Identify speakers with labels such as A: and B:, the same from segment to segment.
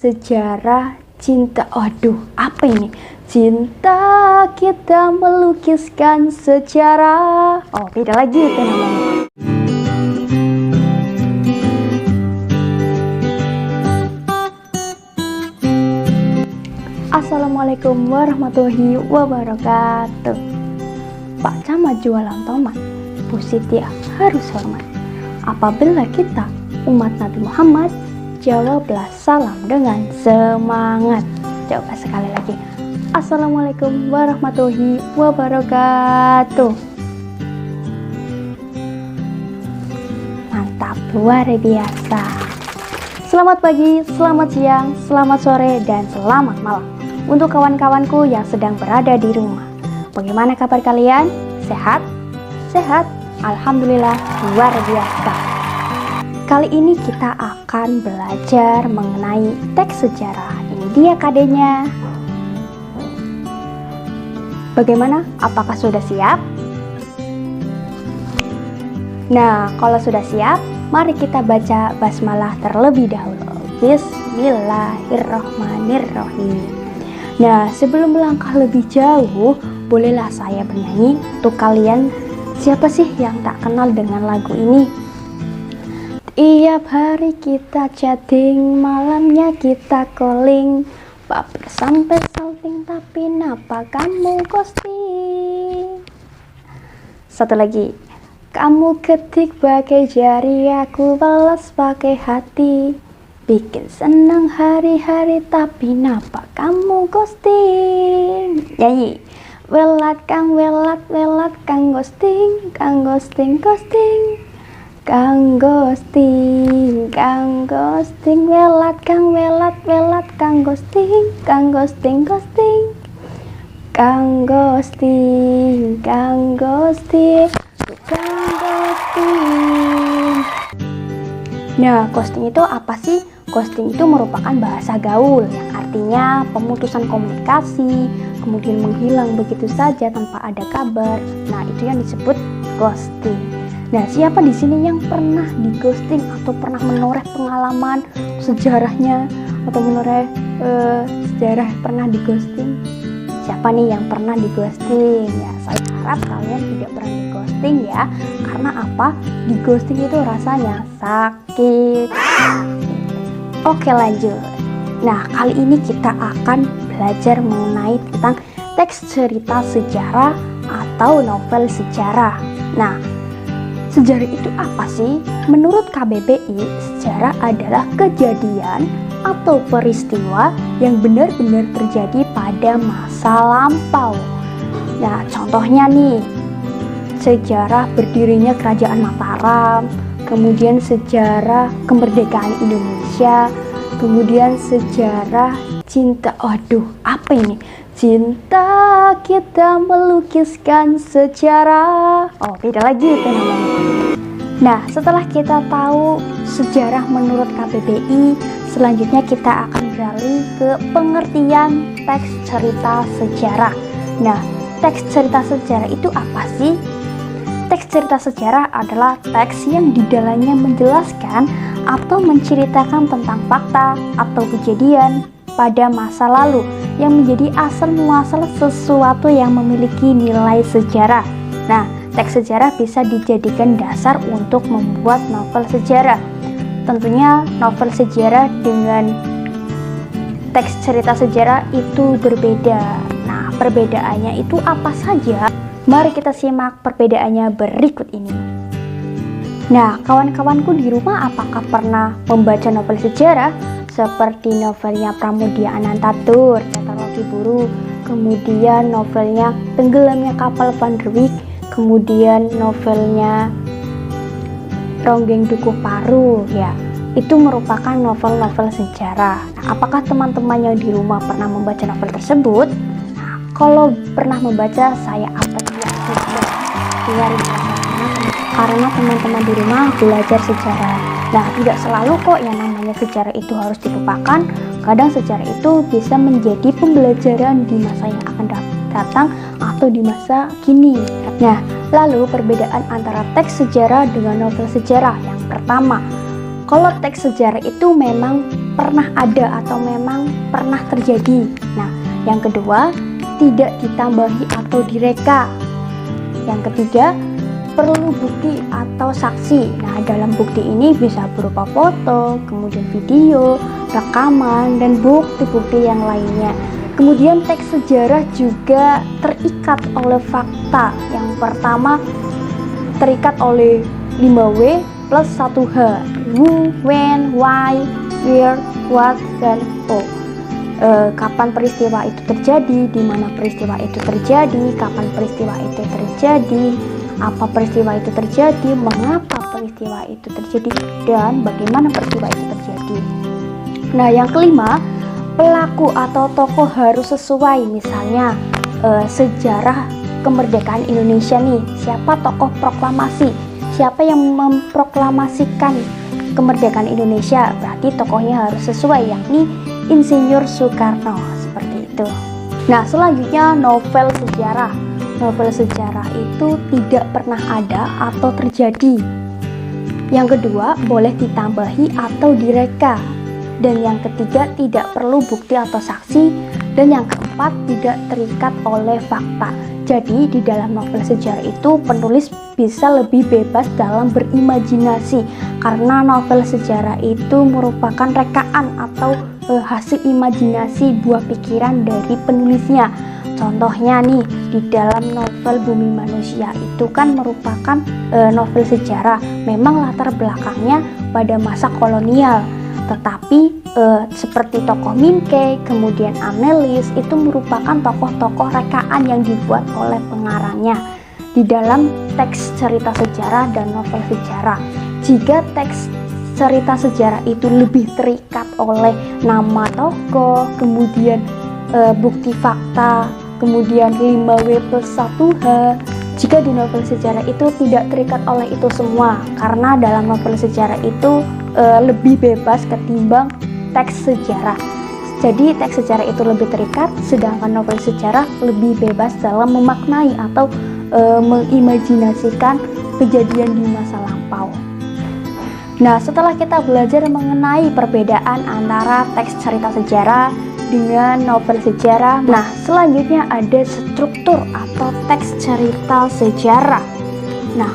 A: Sejarah cinta. Aduh, apa ini? Cinta kita melukiskan sejarah. Oh, beda lagi itu namanya. Assalamualaikum warahmatullahi wabarakatuh. Pak Camat jualan tomat, Bu Siti harus hormat. Apabila kita umat Nabi Muhammad, jawablah salam dengan semangat. Coba sekali lagi. Assalamualaikum warahmatullahi wabarakatuh. Mantap, luar biasa. Selamat pagi, selamat siang, selamat sore, dan selamat malam untuk kawan-kawanku yang sedang berada di rumah. Bagaimana kabar kalian? Sehat? Sehat? Alhamdulillah, luar biasa. Kali ini kita akan belajar mengenai teks sejarah. Ini dia KD-nya. Bagaimana? Apakah sudah siap? Nah, kalau sudah siap, mari kita baca basmalah terlebih dahulu. Bismillahirrahmanirrahim. Nah, sebelum melangkah lebih jauh, bolehlah saya bernyanyi untuk kalian. Siapa sih yang tak kenal dengan lagu ini? Tiap hari kita chatting, malamnya kita calling, baper sampai salting, tapi napa kamu ghosting? Satu lagi. Kamu ketik pakai jari, aku balas pakai hati, bikin senang hari-hari, tapi napa kamu ghosting? Nyanyi. Welat kang ghosting, kang ghosting, ghosting. Kang ghosting, welat kang ghosting, kang ghosting, ghosting. Kang ghosting, kang ghosting. Nah, ghosting itu apa sih? Ghosting itu merupakan bahasa gaul yang artinya pemutusan komunikasi, kemudian menghilang begitu saja tanpa ada kabar. Nah, itu yang disebut ghosting. Nah, siapa di sini yang pernah di ghosting atau pernah menoreh pengalaman sejarahnya atau menoreh sejarah pernah di ghosting? Siapa nih yang pernah di ghosting? Ya, saya harap kalian tidak pernah di ghosting ya. Karena apa? Di ghosting itu rasanya sakit. Oke, lanjut. Nah, kali ini kita akan belajar mengenai tentang teks cerita sejarah atau novel sejarah. Nah, sejarah itu apa sih? Menurut KBBI, sejarah adalah kejadian atau peristiwa yang benar-benar terjadi pada masa lampau. Nah, contohnya nih, sejarah berdirinya Kerajaan Mataram, kemudian sejarah kemerdekaan Indonesia, kemudian sejarah cinta. Aduh, apa ini? Cinta kita melukiskan sejarah. Oh, beda lagi itu namanya. Nah, setelah kita tahu sejarah menurut KBBI, selanjutnya kita akan beralih ke pengertian teks cerita sejarah. Nah, teks cerita sejarah itu apa sih? Teks cerita sejarah adalah teks yang di dalamnya menjelaskan atau menceritakan tentang fakta atau kejadian pada masa lalu yang menjadi asal muasal sesuatu yang memiliki nilai sejarah. Nah, teks sejarah bisa dijadikan dasar untuk membuat novel sejarah. Tentunya novel sejarah dengan teks cerita sejarah itu berbeda. Nah, perbedaannya itu apa saja? Mari kita simak perbedaannya berikut ini. Nah, kawan-kawanku di rumah apakah pernah membaca novel sejarah? Seperti novelnya Pramudia Anantatur, Catalogi Buru, kemudian novelnya Tenggelamnya Kapal Van der Wijk, kemudian novelnya Ronggeng Dukuh Paru, ya. Itu merupakan novel-novel sejarah. Nah, apakah teman-teman yang di rumah pernah membaca novel tersebut? Nah, kalau pernah membaca, saya apresiasi luar biasa karena teman-teman di rumah belajar sejarah. Nah, tidak selalu kok yang namanya sejarah itu harus dilupakan. Kadang sejarah itu bisa menjadi pembelajaran di masa yang akan datang atau di masa kini. Nah, lalu perbedaan antara teks sejarah dengan novel sejarah. Yang pertama, kalau teks sejarah itu memang pernah ada atau memang pernah terjadi. Nah, yang kedua, tidak ditambahi atau direka. Yang ketiga, perlu bukti atau saksi. Nah, dalam bukti ini bisa berupa foto, kemudian video, rekaman, dan bukti-bukti yang lainnya. Kemudian teks sejarah juga terikat oleh fakta. Yang pertama, terikat oleh 5W plus 1H. Who, when, why, where, what, dan who. Kapan peristiwa itu terjadi, di mana peristiwa itu terjadi, kapan peristiwa itu terjadi, apa peristiwa itu terjadi, mengapa peristiwa itu terjadi, dan bagaimana peristiwa itu terjadi. Nah, yang kelima, pelaku atau tokoh harus sesuai. Misalnya sejarah kemerdekaan Indonesia nih, siapa tokoh proklamasi, siapa yang memproklamasikan kemerdekaan Indonesia, berarti tokohnya harus sesuai, yakni Insinyur Soekarno, seperti itu. Nah, selanjutnya novel sejarah. Novel sejarah itu tidak pernah ada atau terjadi. Yang kedua, boleh ditambahi atau direka. Dan yang ketiga, tidak perlu bukti atau saksi. Dan yang keempat, tidak terikat oleh fakta. Jadi di dalam novel sejarah itu penulis bisa lebih bebas dalam berimajinasi, karena novel sejarah itu merupakan rekaan atau hasil imajinasi buah pikiran dari penulisnya. Contohnya nih, di dalam novel Bumi Manusia itu kan merupakan novel sejarah. Memang latar belakangnya pada masa kolonial, tetapi seperti tokoh Minke, kemudian Amelis, itu merupakan tokoh-tokoh rekaan yang dibuat oleh pengarangnya di dalam teks cerita sejarah dan novel sejarah. Jika teks cerita sejarah itu lebih terikat oleh nama tokoh, kemudian bukti fakta, kemudian 5W plus 1H. Jika di novel sejarah itu tidak terikat oleh itu semua, karena dalam novel sejarah itu lebih bebas ketimbang teks sejarah. Jadi teks sejarah itu lebih terikat, sedangkan novel sejarah lebih bebas dalam memaknai atau mengimajinasikan kejadian di masa lampau. Nah, setelah kita belajar mengenai perbedaan antara teks cerita sejarah dengan novel sejarah, nah selanjutnya ada struktur atau teks cerita sejarah. Nah,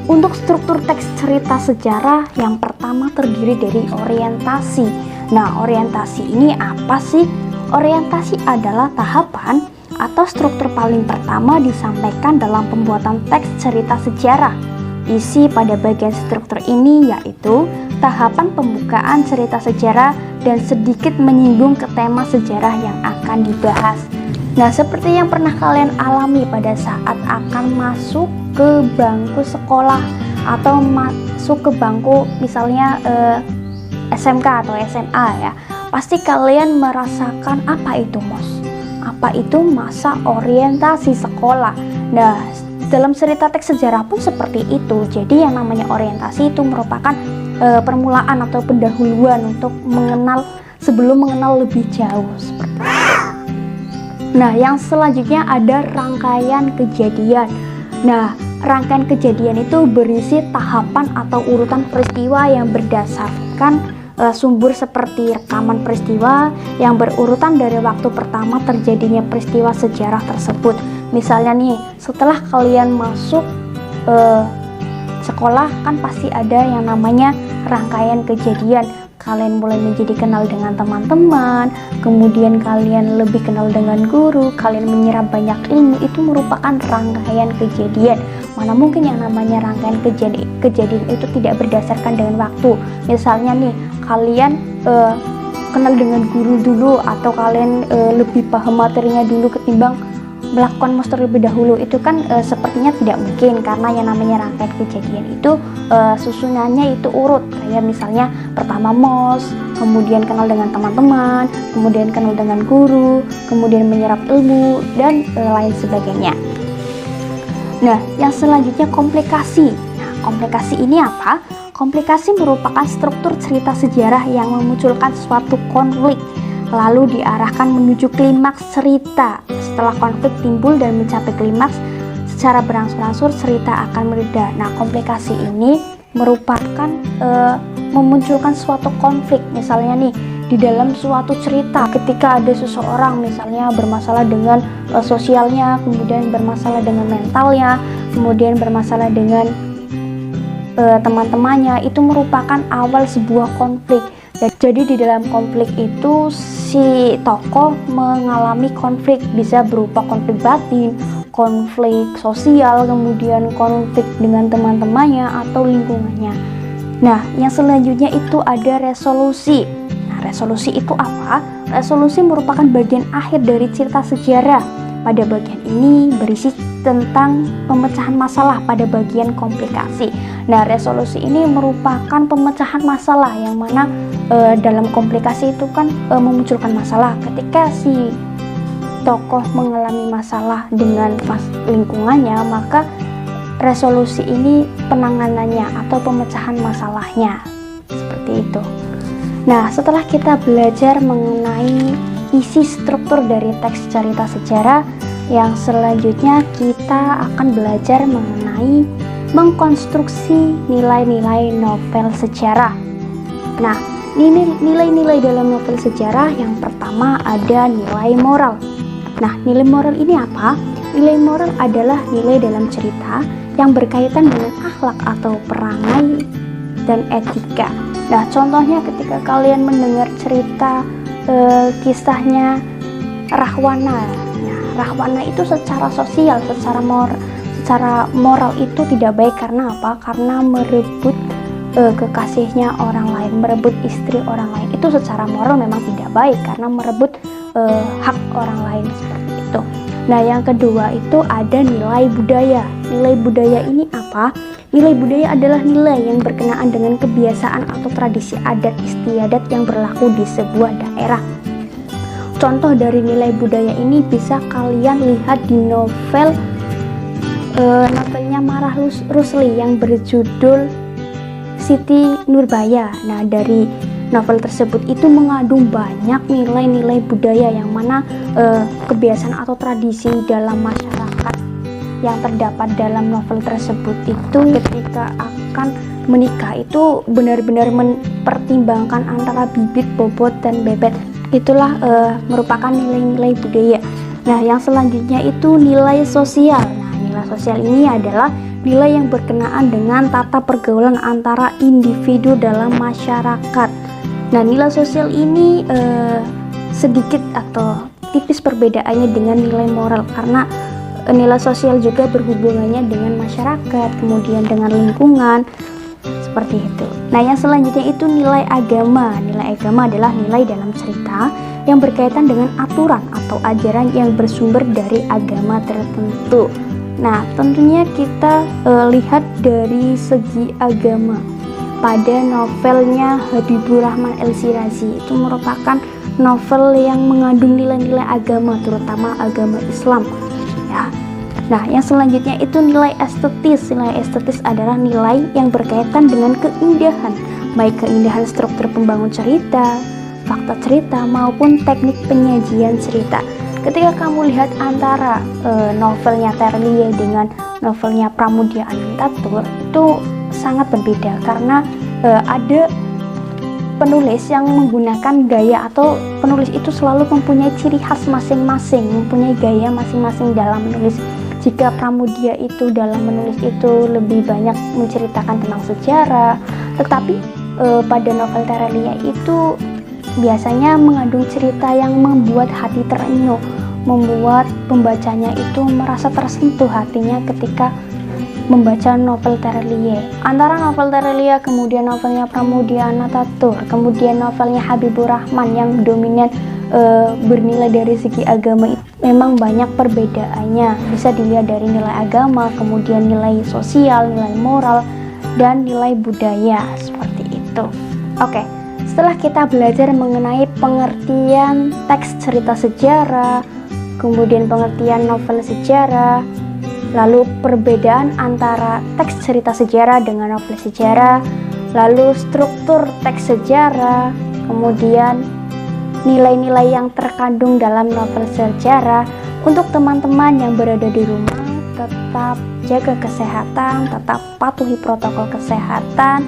A: untuk struktur teks cerita sejarah yang pertama terdiri dari orientasi. Nah, orientasi ini apa sih? Orientasi adalah tahapan atau struktur paling pertama disampaikan dalam pembuatan teks cerita sejarah. Isi pada bagian struktur ini yaitu tahapan pembukaan cerita sejarah dan sedikit menyinggung ke tema sejarah yang akan dibahas. Nah, seperti yang pernah kalian alami pada saat akan masuk ke bangku sekolah atau masuk ke bangku misalnya SMK atau SMA ya, pasti kalian merasakan apa itu MOS? Apa itu masa orientasi sekolah? Nah, dalam cerita teks sejarah pun seperti itu. Jadi yang namanya orientasi itu merupakan permulaan atau pendahuluan untuk mengenal sebelum mengenal lebih jauh, seperti itu. Nah, yang selanjutnya ada rangkaian kejadian. Nah, rangkaian kejadian itu berisi tahapan atau urutan peristiwa yang berdasarkan sumber seperti rekaman peristiwa yang berurutan dari waktu pertama terjadinya peristiwa sejarah tersebut. Misalnya nih, setelah kalian masuk sekolah kan pasti ada yang namanya rangkaian kejadian. Kalian mulai menjadi kenal dengan teman-teman, kemudian kalian lebih kenal dengan guru, kalian menyerap banyak ilmu, itu merupakan rangkaian kejadian. Mana mungkin yang namanya rangkaian kejadian itu tidak berdasarkan dengan waktu. Misalnya nih, kalian kenal dengan guru dulu, atau kalian lebih paham materinya dulu ketimbang melakukan MOS terlebih dahulu, itu kan sepertinya tidak mungkin, karena yang namanya rangkaian kejadian itu susunannya itu urut, kayak misalnya pertama MOS, kemudian kenal dengan teman-teman, kemudian kenal dengan guru, kemudian menyerap ilmu, dan lain sebagainya. Nah, yang selanjutnya komplikasi. Nah, komplikasi ini apa? Komplikasi merupakan struktur cerita sejarah yang memunculkan suatu konflik lalu diarahkan menuju klimaks cerita. Setelah konflik timbul dan mencapai klimaks, secara berangsur-angsur cerita akan mereda. Nah, komplikasi ini merupakan memunculkan suatu konflik. Misalnya nih, di dalam suatu cerita ketika ada seseorang misalnya bermasalah dengan sosialnya, kemudian bermasalah dengan mentalnya, kemudian bermasalah dengan teman-temannya, itu merupakan awal sebuah konflik. Jadi di dalam konflik itu si tokoh mengalami konflik, bisa berupa konflik batin, konflik sosial, kemudian konflik dengan teman-temannya atau lingkungannya. Nah, yang selanjutnya itu ada resolusi. Nah, resolusi itu apa? Resolusi merupakan bagian akhir dari cerita sejarah. Pada bagian ini berisi tentang pemecahan masalah pada bagian komplikasi. Nah, resolusi ini merupakan pemecahan masalah yang mana dalam komplikasi itu kan memunculkan masalah. Ketika si tokoh mengalami masalah dengan lingkungannya, maka resolusi ini penanganannya atau pemecahan masalahnya, seperti itu. Nah, setelah kita belajar mengenai isi struktur dari teks cerita sejarah, yang selanjutnya kita akan belajar mengenai mengkonstruksi nilai-nilai novel sejarah. Nah, nilai-nilai dalam novel sejarah yang pertama ada nilai moral. Nah, nilai moral ini apa? Nilai moral adalah nilai dalam cerita yang berkaitan dengan akhlak atau perangai dan etika. Nah, contohnya ketika kalian mendengar cerita kisahnya Rahwana. Nah, Rahwana itu secara sosial, secara moral itu tidak baik. Karena apa? Karena merebut kekasihnya orang lain, merebut istri orang lain. Itu secara moral memang tidak baik karena merebut hak orang lain, seperti itu. Nah, yang kedua itu ada nilai budaya. Nilai budaya ini apa? Nilai budaya adalah nilai yang berkenaan dengan kebiasaan atau tradisi adat istiadat yang berlaku di sebuah daerah. Contoh dari nilai budaya ini bisa kalian lihat di novelnya Marah Rusli yang berjudul Siti Nurbaya. Nah, dari novel tersebut itu mengandung banyak nilai-nilai budaya yang mana kebiasaan atau tradisi dalam masyarakat yang terdapat dalam novel tersebut itu ketika akan menikah itu benar-benar mempertimbangkan antara bibit, bobot, dan bebet. Itulah merupakan nilai-nilai budaya. Nah, yang selanjutnya itu nilai sosial. Nah, nilai sosial ini adalah nilai yang berkenaan dengan tata pergaulan antara individu dalam masyarakat. Nah, nilai sosial ini sedikit atau tipis perbedaannya dengan nilai moral, karena nilai sosial juga berhubungannya dengan masyarakat, kemudian dengan lingkungan, seperti itu. Nah, yang selanjutnya itu nilai agama. Nilai agama adalah nilai dalam cerita yang berkaitan dengan aturan atau ajaran yang bersumber dari agama tertentu. Nah, tentunya kita lihat dari segi agama. Pada novelnya Habibur Rahman El-Shirazi, itu merupakan novel yang mengandung nilai-nilai agama, terutama agama Islam. Ya. Nah, yang selanjutnya itu nilai estetis. Nilai estetis adalah nilai yang berkaitan dengan keindahan, baik keindahan struktur pembangun cerita, fakta cerita, maupun teknik penyajian cerita. Ketika kamu lihat antara novelnya Terlie dengan novelnya Pramudia Anantatur, itu sangat berbeda karena ada penulis yang menggunakan gaya, atau penulis itu selalu mempunyai ciri khas masing-masing, mempunyai gaya masing-masing dalam menulis. Jika Pramudia itu dalam menulis itu lebih banyak menceritakan tentang sejarah, tetapi pada novel Terlie itu biasanya mengandung cerita yang membuat hati terenyuh, membuat pembacanya itu merasa tersentuh hatinya ketika membaca novel Terlie. Antara novel Terlie, kemudian novelnya Pramudia Anantatur, kemudian novelnya Habibur Rahman yang dominan bernilai dari segi agama, memang banyak perbedaannya. Bisa dilihat dari nilai agama, kemudian nilai sosial, nilai moral, dan nilai budaya, seperti itu. Oke, setelah kita belajar mengenai pengertian teks cerita sejarah, kemudian pengertian novel sejarah, lalu perbedaan antara teks cerita sejarah dengan novel sejarah, lalu struktur teks sejarah, kemudian nilai-nilai yang terkandung dalam novel sejarah. Untuk teman-teman yang berada di rumah, tetap jaga kesehatan, tetap patuhi protokol kesehatan,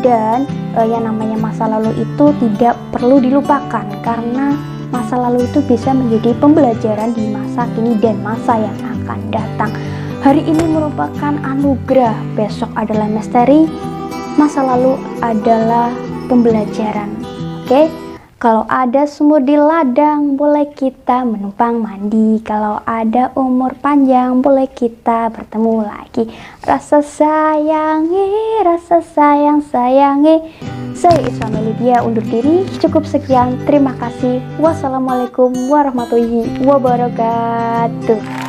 A: Dan yang namanya masa lalu itu tidak perlu dilupakan, karena masa lalu itu bisa menjadi pembelajaran di masa kini dan masa yang akan datang. Hari ini merupakan anugerah, besok adalah misteri, masa lalu adalah pembelajaran. Oke? Kalau ada sumur di ladang, boleh kita menumpang mandi. Kalau ada umur panjang, boleh kita bertemu lagi. Rasa sayangi, rasa sayang-sayangi. Saya Isra Melidia undur diri. Cukup sekian. Terima kasih. Wassalamualaikum warahmatullahi wabarakatuh.